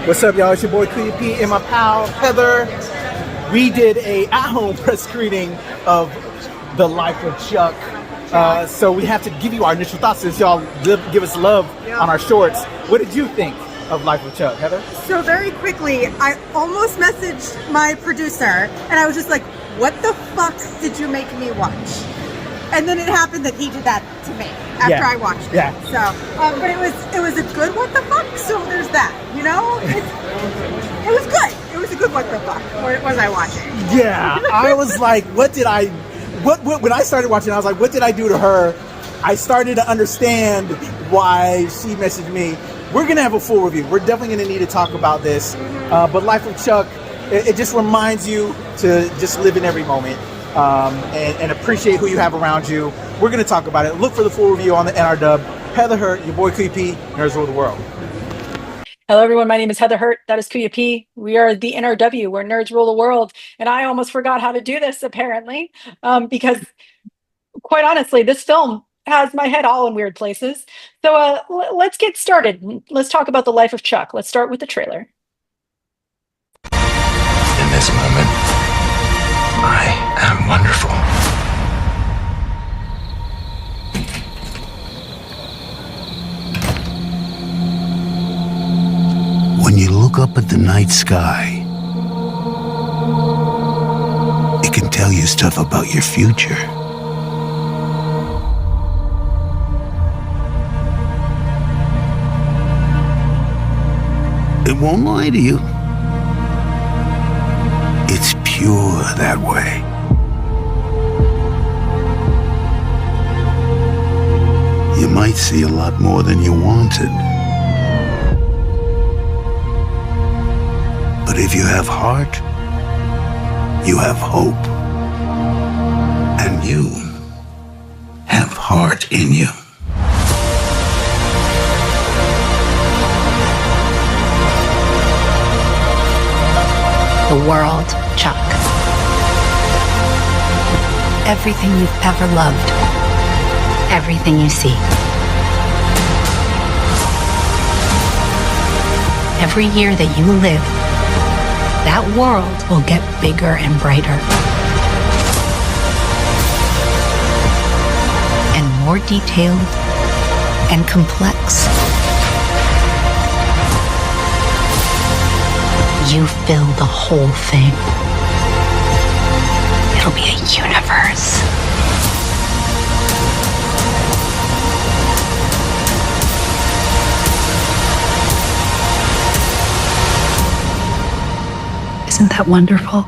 What's up, y'all? It's your boy Kuya P and my pal Heather. We did a at-home press screening of The Life of Chuck. So we have to give you our initial thoughts since y'all give us love on our shorts. What did you think of Life of Chuck, Heather? So very quickly, I almost messaged my producer and I was just like, what the fuck did you make me watch? And then it happened that he did that to me after I watched it. Yeah. So, but it was a good what the fuck. So there's that. You know, it was good. It was a good what the fuck. What was I watching? Yeah, I was like, what when I started watching, I was like, what did I do to her? I started to understand why she messaged me. We're going to have a full review. We're definitely going to need to talk about this. But Life of Chuck, it just reminds you to just live in every moment and appreciate who you have around you. We're going to talk about it. Look for the full review on the NRW. Heather Hurt, your boy Kuya P, Nerds Rule the World. Hello, everyone. My name is Heather Hurt. That is Kuya P. We are the NRW, where nerds rule the world. And I almost forgot how to do this, apparently, because quite honestly, this film has my head all in weird places. So let's get started. Let's talk about The Life of Chuck. Let's start with the trailer. In this moment, I am wonderful. When you look up at the night sky, it can tell you stuff about your future. It won't lie to you. It's pure that way. You might see a lot more than you wanted. But if you have heart, you have hope. And you have heart in you. The world, Chuck. Everything you've ever loved. Everything you see. Every year that you live, that world will get bigger and brighter. And more detailed and complex. You fill the whole thing. It'll be a universe. Isn't that wonderful?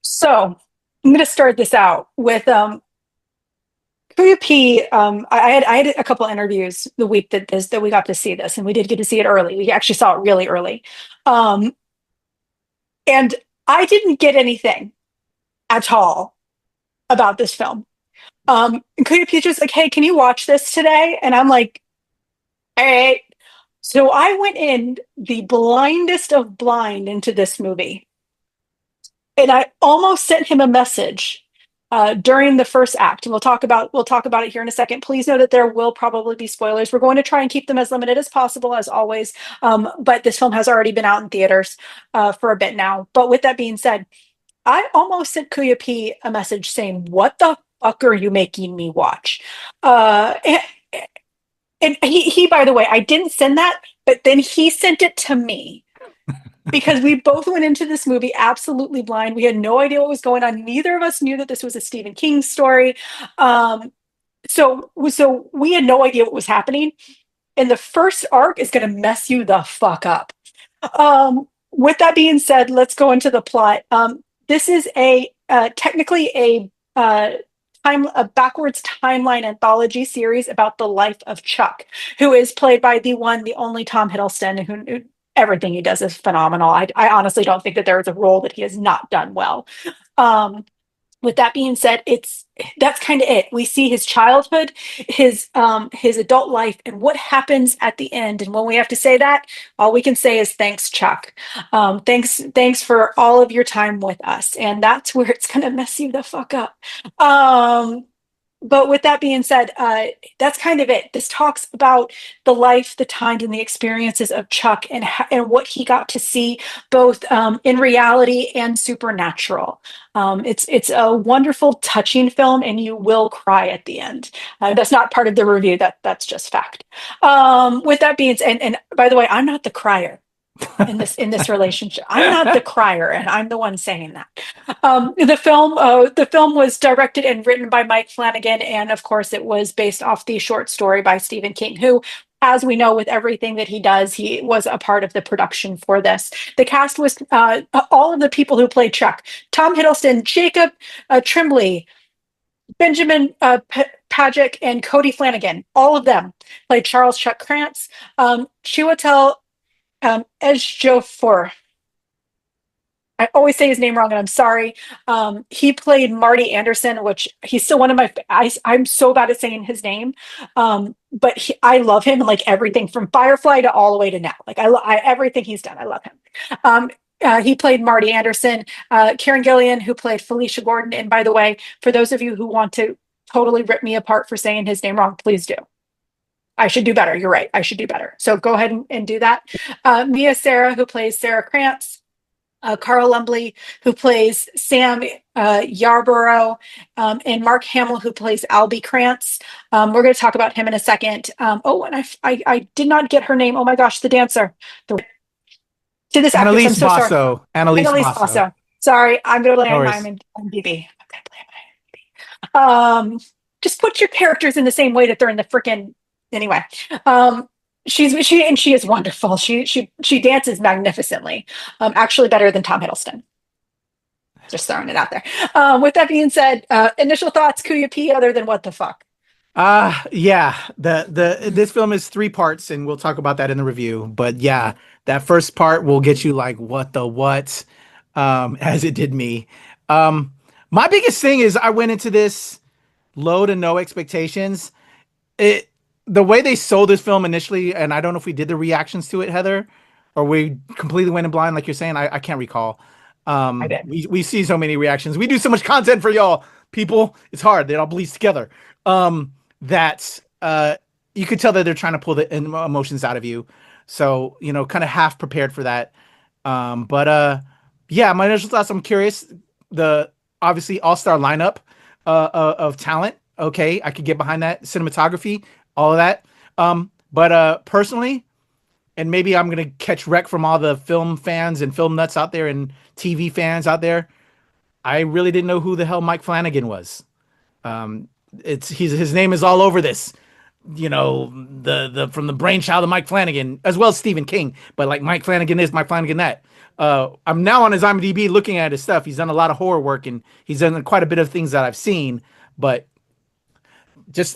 So I'm going to start this out with Kuya P. I had a couple interviews the week that we got to see this, and we did get to see it early. We actually saw it really early. And I didn't get anything at all about this film. Kuya P was like, hey, can you watch this today? And I'm like, all right. So I went in the blindest of blind into this movie. And I almost sent him a message during the first act. And we'll talk about it here in a second. Please know that there will probably be spoilers. We're going to try and keep them as limited as possible, as always. But this film has already been out in theaters for a bit now. But with that being said, I almost sent Kuya P a message saying, what the fuck are you making me watch? And he, by the way, I didn't send that, but then he sent it to me. Because we both went into this movie absolutely blind. We had no idea what was going on. Neither of us knew that this was a Stephen King story. So we had no idea what was happening. And the first arc is going to mess you the fuck up. With that being said, let's go into the plot. This is technically a backwards timeline anthology series about the life of Chuck, who is played by the one, the only Tom Hiddleston, who everything he does is phenomenal. I honestly don't think that there is a role that he has not done well. with that being said, that's kind of it. We see his childhood, his adult life, and what happens at the end. And when we have to say that, all we can say is thanks, Chuck. Thanks for all of your time with us. And that's where it's gonna mess you the fuck up. But with that being said, that's kind of it. This talks about the life, the times, and the experiences of Chuck, and what he got to see both in reality and supernatural. It's a wonderful, touching film, and you will cry at the end. That's not part of the review. That's just fact. With that being said, and by the way, I'm not the crier in this relationship. I'm not the crier, and I'm the one saying that. The film was directed and written by Mike Flanagan, and of course it was based off the short story by Stephen King, who, as we know, with everything that he does, he was a part of the production for this. The cast was all of the people who played Chuck: Tom Hiddleston, Jacob Tremblay, Benjamin Pajic, and Cody Flanagan. All of them played Charles Chuck Krantz. Chiwetel Ejiofor. I always say his name wrong, and I'm sorry. He played Marty Anderson, which he's still one of my. I'm so bad at saying his name, but I love him, like everything from Firefly to all the way to now. Like everything he's done, I love him. He played Marty Anderson. Karen Gillian, who played Felicia Gordon. And by the way, for those of you who want to totally rip me apart for saying his name wrong, please do. I should do better. You're right. I should do better. So go ahead and do that. Sara, who plays Sarah Krantz. Carl Lumbly, who plays Sam Yarborough, and Mark Hamill, who plays Albie Krantz. We're going to talk about him in a second. And I did not get her name. Oh my gosh, the dancer. To this actress, Annalise I'm so Basso. sorry. Annalise Basso. Sorry, I'm going to blame IMDb. Just put your characters in the same way that they're in the freaking. Anyway, she is wonderful. She dances magnificently. Actually better than Tom Hiddleston. Just throwing it out there. With that being said, initial thoughts, Kuya P, other than what the fuck? Yeah. This film is 3 parts, and we'll talk about that in the review. But yeah, that first part will get you like what the what, as it did me. My biggest thing is I went into this low to no expectations. The way they sold this film initially, and I don't know if we did the reactions to it, Heather, or we completely went in blind, like you're saying. I can't recall. I did. We see so many reactions. We do so much content for y'all, people. It's hard. It all bleeds together. That you could tell that they're trying to pull the emotions out of you. So, kind of half prepared for that. Yeah, my initial thoughts, I'm curious. The obviously all-star lineup of talent. Okay, I could get behind that. Cinematography, all of that. But personally, and maybe I'm going to catch wreck from all the film fans and film nuts out there and TV fans out there, I really didn't know who the hell Mike Flanagan was. His name is all over this, the from the brainchild of Mike Flanagan, as well as Stephen King, but like Mike Flanagan this, Mike Flanagan that. I'm now on his IMDb looking at his stuff. He's done a lot of horror work, and he's done quite a bit of things that I've seen, but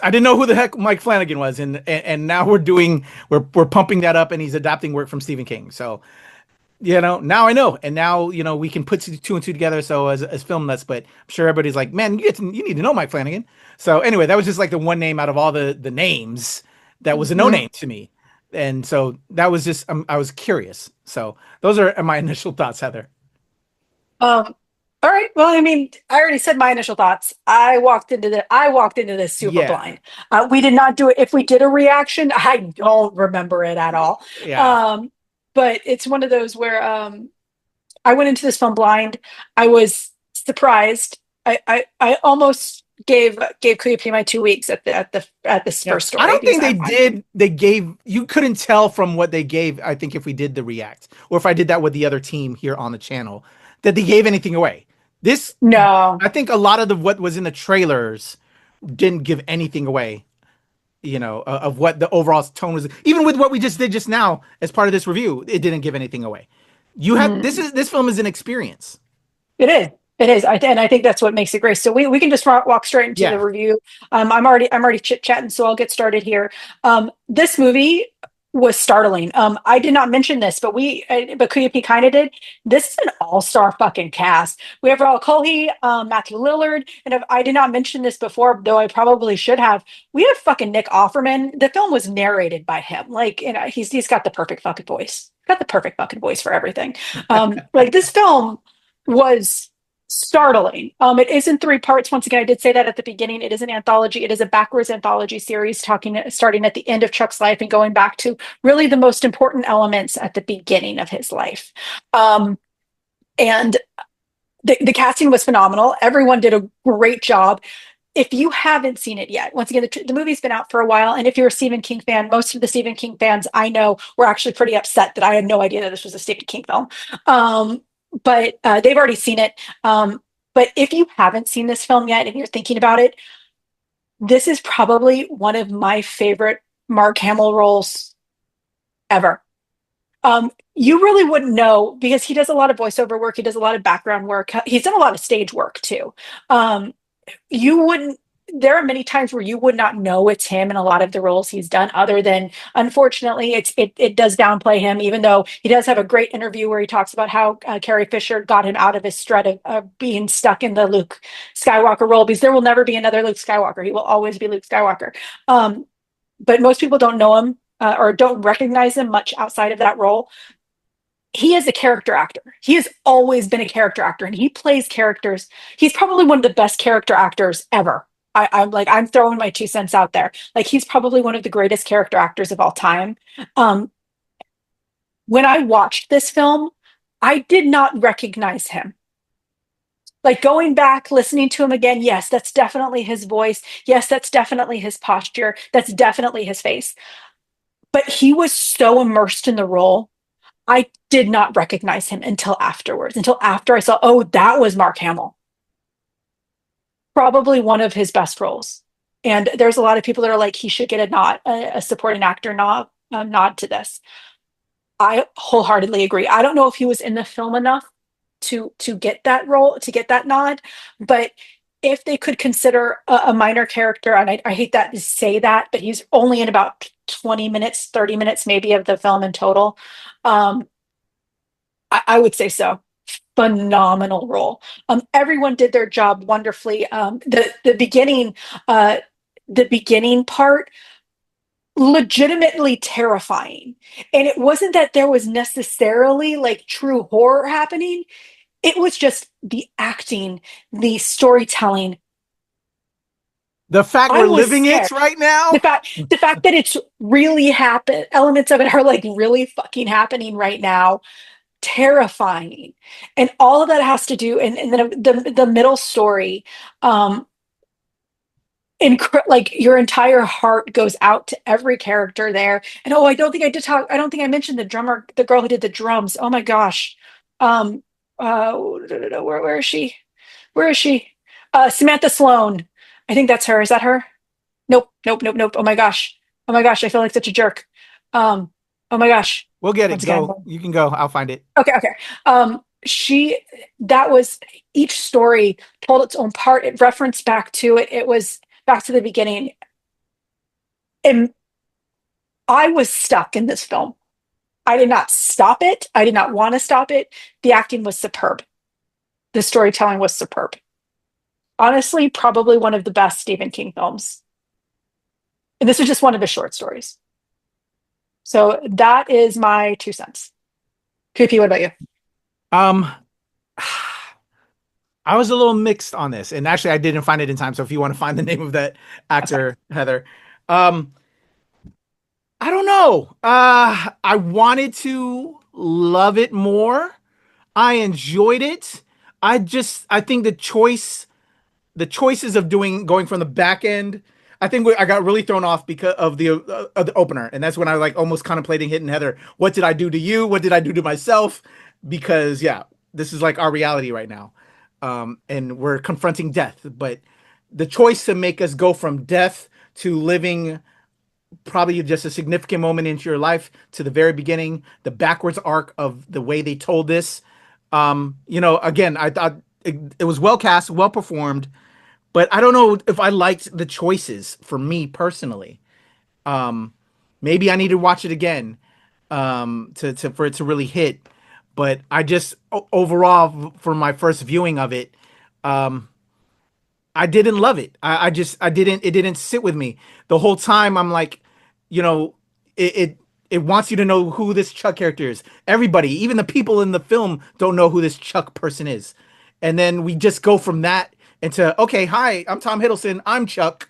I didn't know who the heck Mike Flanagan was, and now we're pumping that up, and he's adapting work from Stephen King. So, now I know, and now we can put 2 and 2 together. So as film nuts, but I'm sure everybody's like, man, you need to know Mike Flanagan. So anyway, that was just like the one name out of all the names that was a no name to me, and so that was just I was curious. So those are my initial thoughts, Heather. All right. Well, I mean, I already said my initial thoughts. I walked into this super blind. We did not do it. If we did a reaction, I don't remember it at all. Yeah. But it's one of those where I went into this film blind. I was surprised. I almost gave Kuya P my 2 weeks at this first story. I don't think they did. They gave, you couldn't tell from what they gave. I think if we did the react, or if I did that with the other team here on the channel, that they gave anything away. No, I think a lot of what was in the trailers didn't give anything away, of what the overall tone was. Even with what we just did just now as part of this review, it didn't give anything away. This film is an experience. It is. And I think that's what makes it great. So we can just walk straight into the review. I'm already chit chatting, so I'll get started here. This movie was startling. I did not mention this, but but KP kind of did. This is an all-star fucking cast. We have Raul Coley, Matthew Lillard, and if I did not mention this before, though I probably should have. We have fucking Nick Offerman. The film was narrated by him. Like, he's got the perfect fucking voice. Got the perfect fucking voice for everything. Like, this film was startling. It is in 3 parts. Once again, I did say that at the beginning. It is an anthology. It is a backwards anthology series, starting at the end of Chuck's life and going back to really the most important elements at the beginning of his life. And the casting was phenomenal. Everyone did a great job. If you haven't seen it yet, once again, the movie's been out for a while. And if you're a Stephen King fan, most of the Stephen King fans I know were actually pretty upset that I had no idea that this was a Stephen King film. But they've already seen it. But if you haven't seen this film yet and you're thinking about it, this is probably one of my favorite Mark Hamill roles ever. You really wouldn't know because he does a lot of voiceover work. He does a lot of background work. He's done a lot of stage work too. There are many times where you would not know it's him in a lot of the roles he's done, other than, unfortunately, it does downplay him, even though he does have a great interview where he talks about how Carrie Fisher got him out of his strut of being stuck in the Luke Skywalker role, because there will never be another Luke Skywalker. He will always be Luke Skywalker. But most people don't know him or don't recognize him much outside of that role. He is a character actor. He has always been a character actor, and he plays characters. He's probably one of the best character actors ever. I'm throwing my 2 cents out there. Like, he's probably one of the greatest character actors of all time. When I watched this film, I did not recognize him. Like, going back, listening to him again, yes, that's definitely his voice. Yes, that's definitely his posture. That's definitely his face. But he was so immersed in the role, I did not recognize him until afterwards, until after I saw, oh, that was Mark Hamill. Probably one of his best roles. And there's a lot of people that are like, he should get a supporting actor nod to this. I wholeheartedly agree. I don't know if he was in the film enough to get that role, to get that nod, but if they could consider a minor character, and I hate that to say that, but he's only in about 20 minutes, 30 minutes maybe of the film in total. I would say so. Phenomenal role. Everyone did their job wonderfully. The beginning part, legitimately terrifying. And it wasn't that there was necessarily like true horror happening. It was just the acting, the storytelling. The fact we're living it right now. The fact that it's really happened. Elements of it are like really fucking happening right now. Terrifying. And all of that has to do, and then the middle story, like your entire heart goes out to every character there. And I don't think I mentioned the drummer, the girl who did the drums. Oh my gosh. Where is she? Samantha Sloan. I think that's her. Is that her? Nope. Oh my gosh. I feel like such a jerk. Oh my gosh. We'll get it. Go. You can go. I'll find it. Okay. That was, each story told its own part. It referenced back to it. It was back to the beginning. And I was stuck in this film. I did not stop it. I did not want to stop it. The acting was superb. The storytelling was superb. Honestly, probably one of the best Stephen King films. And this was just one of his short stories. So that is my 2 cents. KP, what about you? I was a little mixed on this, and actually I didn't find it in time. So if you want to find the name of that actor, Heather, I don't know. I wanted to love it more. I enjoyed it. I think the choices of going from the back end, I think I got really thrown off because of the opener. And that's when I like almost contemplating hitting Heather. What did I do to you? What did I do to myself? Because this is like our reality right now. And we're confronting death, but the choice to make us go from death to living probably just a significant moment into your life to the very beginning, the backwards arc of the way they told this. Again, I thought it was well cast, well performed, but I don't know if I liked the choices for me personally. Maybe I need to watch it again to for it to really hit. But I just overall for my first viewing of it, um, I didn't love it. I didn't it didn't sit with me the whole time. I'm like, you know, it wants you to know who this Chuck character is. Everybody, even the people in the film, don't know who this Chuck person is. And then we just go from that into, okay, hi, I'm Tom Hiddleston, I'm Chuck.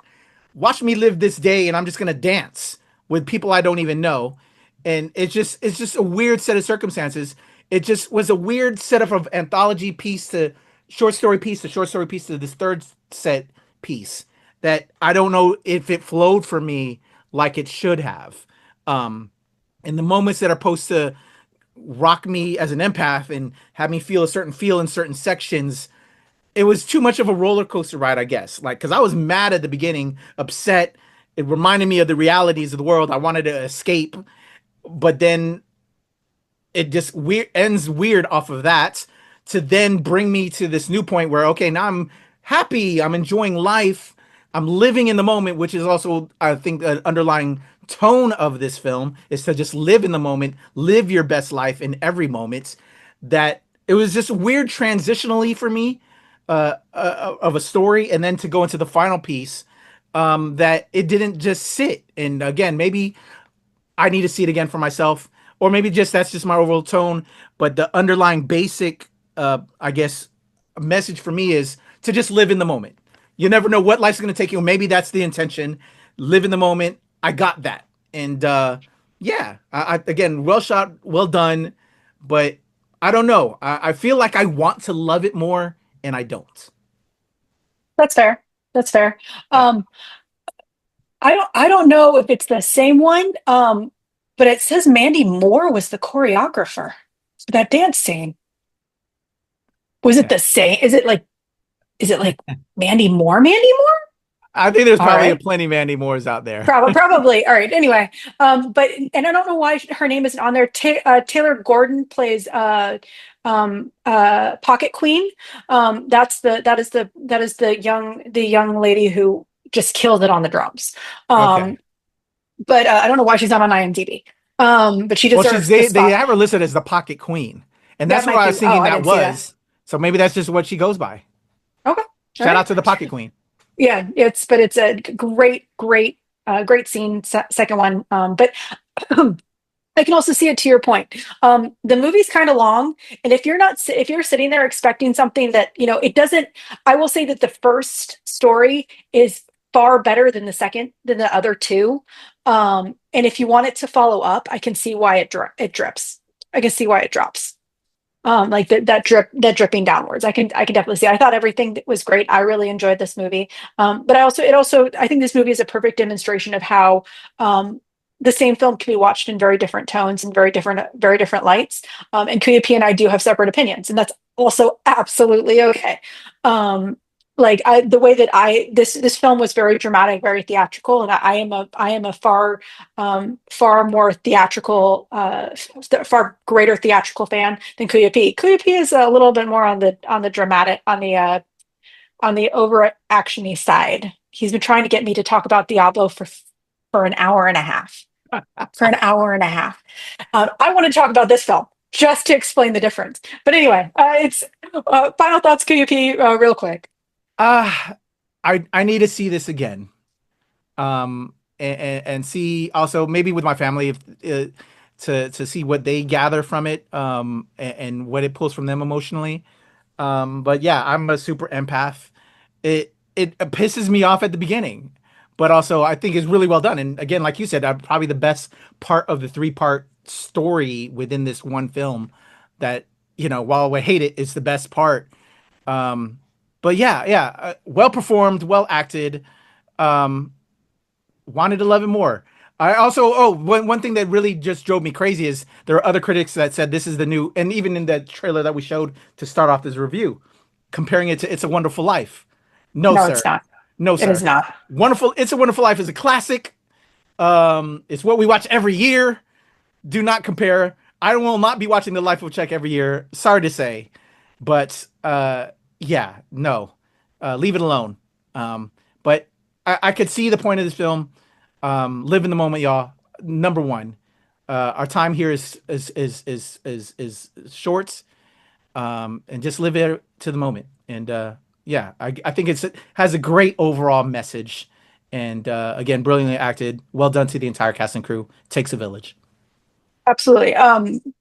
Watch me live this day, and I'm just gonna dance with people I don't even know. And it's just a weird set of circumstances. It just was a weird setup of anthology piece to short story piece to short story piece to this third set piece that I don't know if it flowed for me like it should have. Um, and the moments that are supposed to rock me as an empath and have me feel a certain feel in certain sections, it was too much of a roller coaster ride, I guess. Like, because I was mad at the beginning, upset. It reminded me of the realities of the world. I wanted to escape, but then it just ends weird off of that to then bring me to this new point where, okay, now I'm happy, I'm enjoying life, I'm living in the moment, which is also, I think, an underlying tone of this film is to just live in the moment, live your best life in every moment. That it was just weird transitionally for me of a story, and then to go into the final piece, that it didn't just sit. And again, maybe I need to see it again for myself, or maybe just that's just my overall tone. But the underlying basic, I guess, message for me is to just live in the moment. You never know what life's going to take you. Maybe that's the intention. Live in the moment. I got that, and yeah, again, well shot, well done, but I don't know. I feel like I want to love it more, and I don't. That's fair. That's fair. Yeah. Um, I don't know if it's the same one. But it says Mandy Moore was the choreographer for that dance scene. Was it Okay. the same? Is it like Mandy Moore? Mandy Moore? I think there's All probably right. plenty Mandy Moores out there. Probably. All right. Anyway, but and I don't know why her name isn't on there. Taylor Gordon plays Pocket Queen. That is the young lady who just killed it on the drums. Okay. Um, but I don't know why she's not on IMDb. But she Well, deserves the they spot. have her listed as the Pocket Queen, and That that's what might I be. was Oh, thinking I that didn't see that. was. So maybe that's just what she goes by. Okay. All Shout right. out to the Pocket Queen. Yeah, it's a great scene. Second one. But I can also see it to your point. The movie's kind of long, and if you're sitting there expecting something that it doesn't. I will say that the first story is far better than the other two. And if you want it to follow up, I can see why it drips. I can see why it drops. Like that dripping downwards. I can definitely see. I thought everything was great. I really enjoyed this movie. But I think this movie is a perfect demonstration of how the same film can be watched in very different tones and very different lights. And Kuya P and I do have separate opinions, and that's also absolutely okay. Like the way that this film was very dramatic, very theatrical, and I am a far more theatrical, far greater theatrical fan than Kuya P. Kuya P is a little bit more on the dramatic, on the over actiony side. He's been trying to get me to talk about Diablo for an hour and a half. For an hour and a half. I want to talk about this film just to explain the difference. But anyway, it's final thoughts, Kuya P, real quick. Uh I need to see this again. And see also maybe with my family if to see what they gather from it, and what it pulls from them emotionally. But yeah, I'm a super empath. It pisses me off at the beginning, but also I think it's really well done. And again, like you said, probably the best part of the three-part story within this one film. That while I hate it, it's the best part. Um, but yeah, well performed, well acted. Um, Wanted to love it more. I also, one thing that really just drove me crazy is there are other critics that said this is the new, and even in the trailer that we showed to start off this review, comparing it to It's a Wonderful Life. No, No, sir. it's not. No, It is sir. not. It's a Wonderful Life is a classic. It's what we watch every year. Do not compare. I will not be watching The Life of Czech every year. Sorry to say, but yeah, no, leave it alone. But I could see the point of this film. Live in the moment, y'all. number one. Our time here is short, and just live it to the moment. And yeah, I think it has a great overall message. And again, brilliantly acted. Well done to the entire cast and crew. Takes a village. Absolutely.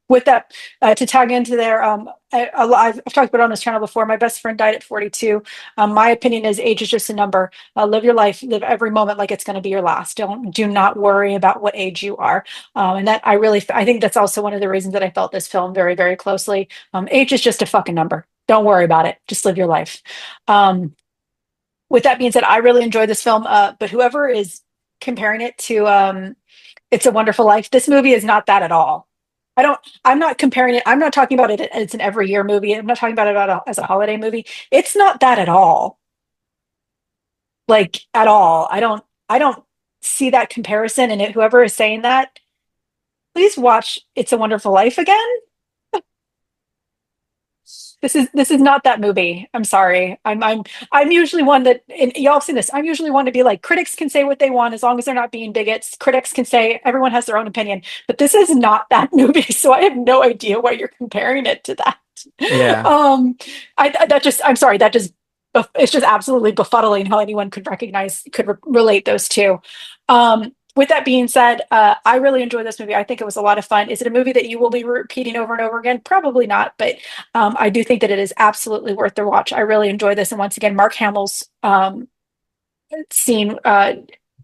With that, to tag into there, I've talked about it on this channel before. My best friend died at 42. My opinion is age is just a number. Live your life, live every moment like it's going to be your last. Do not worry about what age you are. And that I think that's also one of the reasons that I felt this film very, very closely. Age is just a fucking number. Don't worry about it. Just live your life. With that being said, I really enjoyed this film. But whoever is comparing it to It's a Wonderful Life, this movie is not that at all. I'm not comparing it. I'm not talking about it as an every year movie. I'm not talking about it as a holiday movie. It's not that at all. Like at all. I don't see that comparison. And whoever is saying that, please watch It's a Wonderful Life again. This is not that movie. I'm sorry. I'm usually one that, and y'all have seen this. I'm usually one to be like, critics can say what they want as long as they're not being bigots. Critics can say everyone has their own opinion, but this is not that movie. So I have no idea why you're comparing it to that. Yeah. I'm sorry. It's just absolutely befuddling how anyone could relate those two. With that being said, I really enjoyed this movie. I think it was a lot of fun. Is it a movie that you will be repeating over and over again? Probably not, but I do think that it is absolutely worth the watch. I really enjoy this. And once again, Mark Hamill's scene,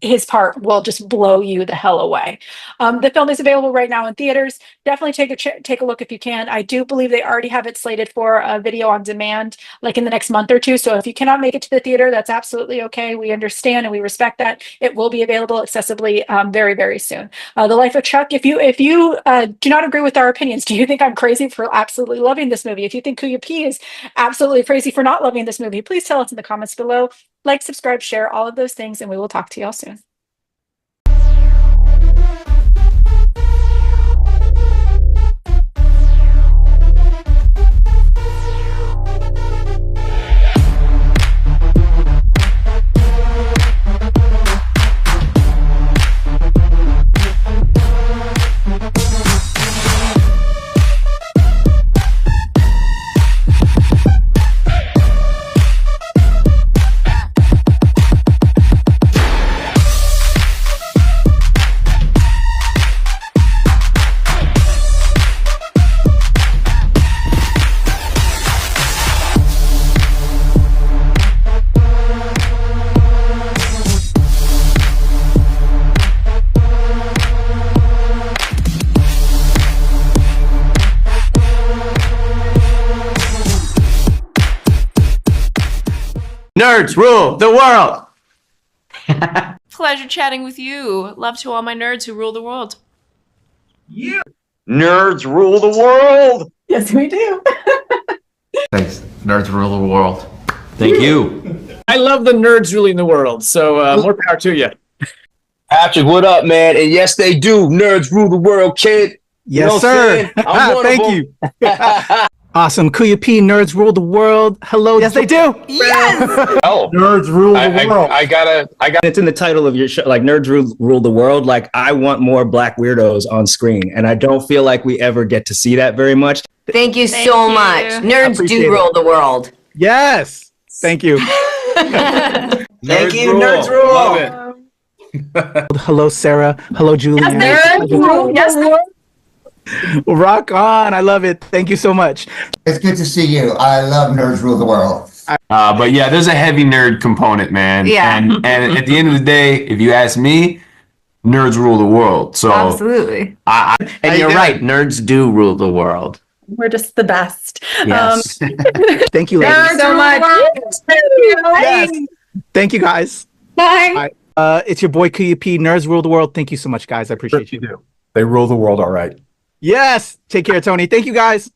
his part will just blow you the hell away. The film is available right now in theaters. Definitely take a look if you can. I do believe they already have it slated for a video on demand, like in the next month or two. So if you cannot make it to the theater, that's absolutely okay. We understand and we respect that. It will be available accessibly very, very soon. The Life of Chuck. If you do not agree with our opinions, do you think I'm crazy for absolutely loving this movie? If you think Kuya P is absolutely crazy for not loving this movie, please tell us in the comments below. Like, subscribe, share, all of those things, and we will talk to y'all soon. Nerds rule the world. Pleasure chatting with you. Love to all my nerds who rule the world. Yeah. Nerds rule the world. Yes, we do. Thanks. Nerds rule the world. Thank you. I love the nerds ruling the world, so more power to you. Patrick, what up, man? And yes, they do. Nerds rule the world, kid. Yes, sir. Thank you. Awesome. Kuya P, nerds rule the world. Hello. Yes, they do. Yes. Oh, nerds rule the world. I got. It's in the title of your show, like nerds rule the world. Like I want more black weirdos on screen, and I don't feel like we ever get to see that very much. Thank you so much. Nerds do rule the world. Yes. Thank you. Thank you. Nerds rule. Love it. Hello, Sara. Hello, Julian. Yes, nerds rule. Yes, nerds. Rock on. I love it. Thank you so much. It's good to see you. I love Nerds Rule the World. But yeah, there's a heavy nerd component, man. Yeah. And at the end of the day, if you ask me, nerds rule the world. So absolutely. And you're right. Nerds do rule the world. We're just the best. Yes. Thank you, ladies. Nerds so much. Yes. Thank you, guys. Bye. It's your boy Kuya P. Nerds rule the world. Thank you so much, guys. I appreciate you. They rule the world all right. Yes. Take care, Tony. Thank you, guys.